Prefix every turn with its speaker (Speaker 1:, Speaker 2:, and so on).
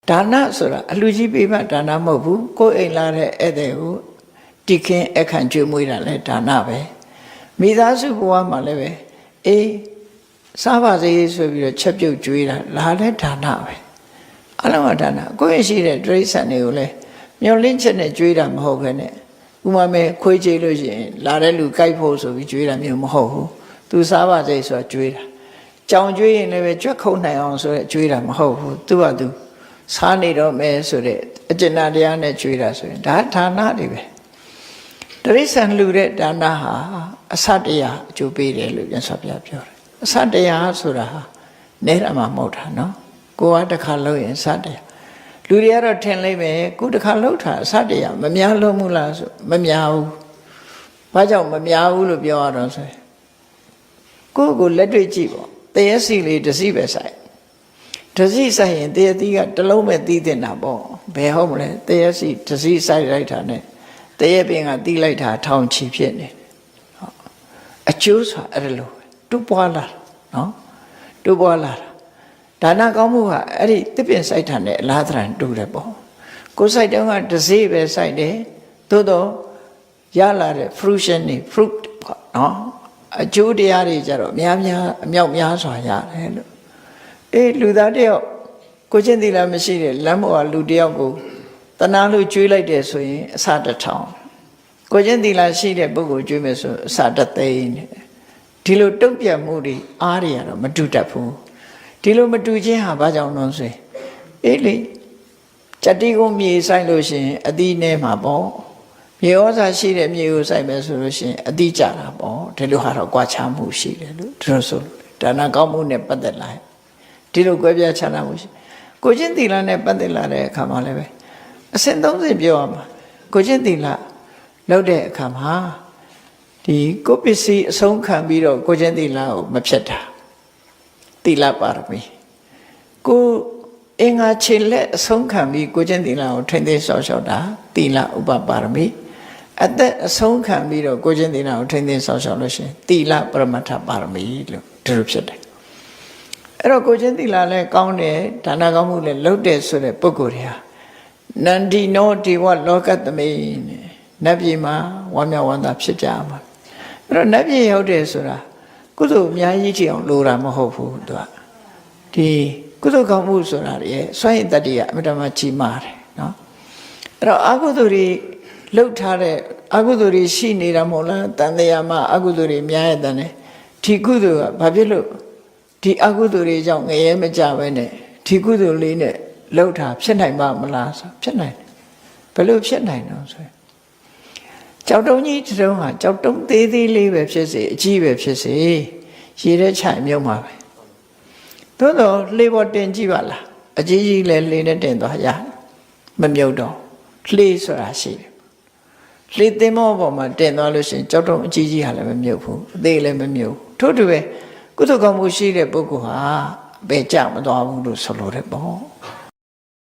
Speaker 1: ဒါနဆိုတာအလူကြီးပေးမှဒါနမဟုတ်ဘူးကိုယ်အိမ်လာတဲ့ဧည့်သည်ကိုတိခင်အခန့်ကျွေးမွေးတာလဲဒါနပဲမိသားစုဘဝမှာလည်းပဲအေးစားပါစေဆိုပြီးတော့ချက်ပြုတ်ကျွေးတာလာတဲ့ဒါနပဲအလုံးကဒါနကိုယ့်ရှိတဲ့တိရစ္ဆာန်တွေကိုလည်းမျောလင့်ချက်နဲ့ကျွေးတာမဟုတ်ဘဲနဲ့ဥမာမဲ့ခွေးချေလို့ရှိရင်လာတဲ့လူကြိုက်ဖို့ဆိုပြီးကျွေးတာမျိုးမဟုတ်ဘူးသူစားပါစေဆိုတာကျွေးတာကြောင်ကျွေးရင်လည်းပဲကြွက်ခုံနိုင်အောင်ဆိုတဲ့ကျွေးတာမဟုတ်ဘူးသူကသူစားနေတော့မယ်ဆိုတဲ့အကျဉ်းတရားနဲ့ကျွေးတာဆိုရင်ဒါဒါနတွေပဲတိရစ္ဆာန်လူတဲ့ဒါနဟာအစတရားအကျိုးပေးတယ်လို့မြတ်စွာဘုရားပြောတယ်အစတရားဆိုတာဟာနဲတာမှမဟုတ်တာနော်ကိုကတစ်ခါလုပ်ရင်အစတရားလူတွေကတော့ထင်လိုက်ပဲကိုတစ်ခါလုပ်တာအစတရားမများလို့မလားဆိုမများဘူးဘာကြောင့်မများဘူးလို့ပြောရတော့ဆိုရင်ကိုလက်တွေ့ကြည့်ပေါ့တရစီလေးတစ်စီပဲဆိုင်တစ်စီဆိုင်ရင်တရသီးကတစ်လုံးပဲသီးတင်တာပေါ့ဘယ်ဟုတ်မလဲတရစီတစ်စီဆိုင်လိုက်တာနဲ့တရပင်ကသီးလိုက်တာထောင်ချီဖြစ်နေတယ်အကျိုးဆိုတာအဲ့လိုတူပွားလာနော်တူပွားလာဒါနကောင်းမှုကအဲ့ဒီတစ်ပင်စိုက်တာနဲ့အလားတန်တူတယ်ပေါ့ကိုစိုက်တုန်းကတစ်စီပဲစိုက်တယ်သို့တော့ရလာတဲ့ fruition တွေ fruit ပေါ့နော်အကျိုးတရားတွေကြတော့များများအမြောက်များစွာရတယ်လို့အေးလူသားတယောက်ကိုချင်းသီလမရှိတဲ့လမ်းပေါ်ကလူတယောက်ကိုတနာလို့ကျွေးလိုက်တယ်ဆိုရင်အစတစ်ထောင်ကိုချင်းသီလရှိတဲ့ပုဂ္ဂိုလ်ကျွေးမယ်ဆိုအစတစ်သိန်းဒီလိုတုံ့ပြန်မှုတွေအားတွေကတော့မတူတတ်ဘူးဒီလိုမတူခြင်းဟာဘာကြောင့်လဲဆိုရင်အေးလေကြတိကိုမြေဆိုင်လို့ရှိရင်အသီးနဲ့မှာပေါ့မြေဩဇာရှိတဲ့မြေကိုစိုက်မယ်ဆိုလို့ရှိရင်အတိကျတာပေါ့ဒီလိုဟာတော့ကြွားချမှုရှိတယ်လို့သူတို့ဆိုဒါနကောင်းမှုနဲ့ပတ်သက်လာဒီလိုကွဲပြားခြားနားမှုရှိကိုချင်းသီလနဲ့ပတ်သက်လာတဲ့အခါမှာလည်းပဲအစဉ်30ပြောရမှာကိုချင်းသီလလောက်တဲ့အခါမှာဒီကိုပစ္စည်းအဆုံးခံပြီးတော့ကိုချင်းသီလကိုမဖြတ်တာသီလပါရမီကိုအင်္ဂါခြေလက်အဆုံးခံပြီးကိုချင်းသီလကိုထိမ့်သိမ်းဆောက်ရှောက်တာသီလဥပပါရမီအသက်အဆုံးခံပြီးတော့ကိုချင်းသီလကိုထိမ့်သိမ်းဆောက်ရှောက်လို့ရှိရင်သီလပရမတ္ထပါရမီလို့ဒီလိုဖြစ်တယ်အဲ့တော့ကိုချင်းသီလလည်းကောင်းတယ်ဒါနကောင်းမှုလည်းလုပ်တယ်ဆိုတဲ့ပုဂ္ဂိုလ်တွေဟာနန္ဒီနောဒေဝလောကသမိနတ်ပြည်မှာဝမ်းမြောက်ဝမ်းသာဖြစ်ကြမှာအဲ့တော့နတ်ပြည်ရောက်တယ်ဆိုတာကုသိုလ်အများကြီးကြည့်အောင်လိုတာမဟုတ်ဘူးသူကဒီကုသိုလ်ကောင်းမှုဆိုတာရဲ့စွန့်ရင်တတ္တိကအမြဲတမ်းကြီးမားတယ်နော်အဲ့တော့အကုသိုလ်တွေလှုပ်ထားတဲ့အကုသိုလ်တွေရှိနေတာမဟုတ်လားတန်တရားမှာအကုသိုလ်တွေများရတဲ့နဲ့ဒီကုသိုလ်ကဘာဖြစ်လို့ဒီအကုသိုလ်တွေကြောင့်ငရဲမကြပဲနဲ့ဒီကုသိုလ်လေးနဲ့လှုပ်ထားဖြစ်နိုင်ပါမလားဆိုဖြစ်နိုင်တယ်ဘယ်လိုဖြစ်နိုင်တော့ဆိုကြောက်တုံးကြီးတုံးဟာကြောက်တုံးသေးသေးလေးပဲဖြစ်စေအကြီးပဲဖြစ်စေရေထဲချမြုံမှာပဲသို့တော့လှေပေါ်တင်ကြည့်ပါလားအကြီးကြီးလဲလှေနဲ့တင်သွားရမမြုပ်တော့လှေဆိုတာရှိတယ်လှေသင်္ဘောပေါ်မှာတင်သွားလို့ရှိရင်ကြောက်တုံးအကြီးကြီးဟာလည်းမမြုပ်ဘူးအသေးလည်းမမြုပ်ထို့တူပဲကုသိုလ်ကောင်းမှုရှိတဲ့ပုဂ္ဂိုလ်ဟာဘယ်ကြမသွားဘူးလို့ဆိုလိုတယ်ပေါ့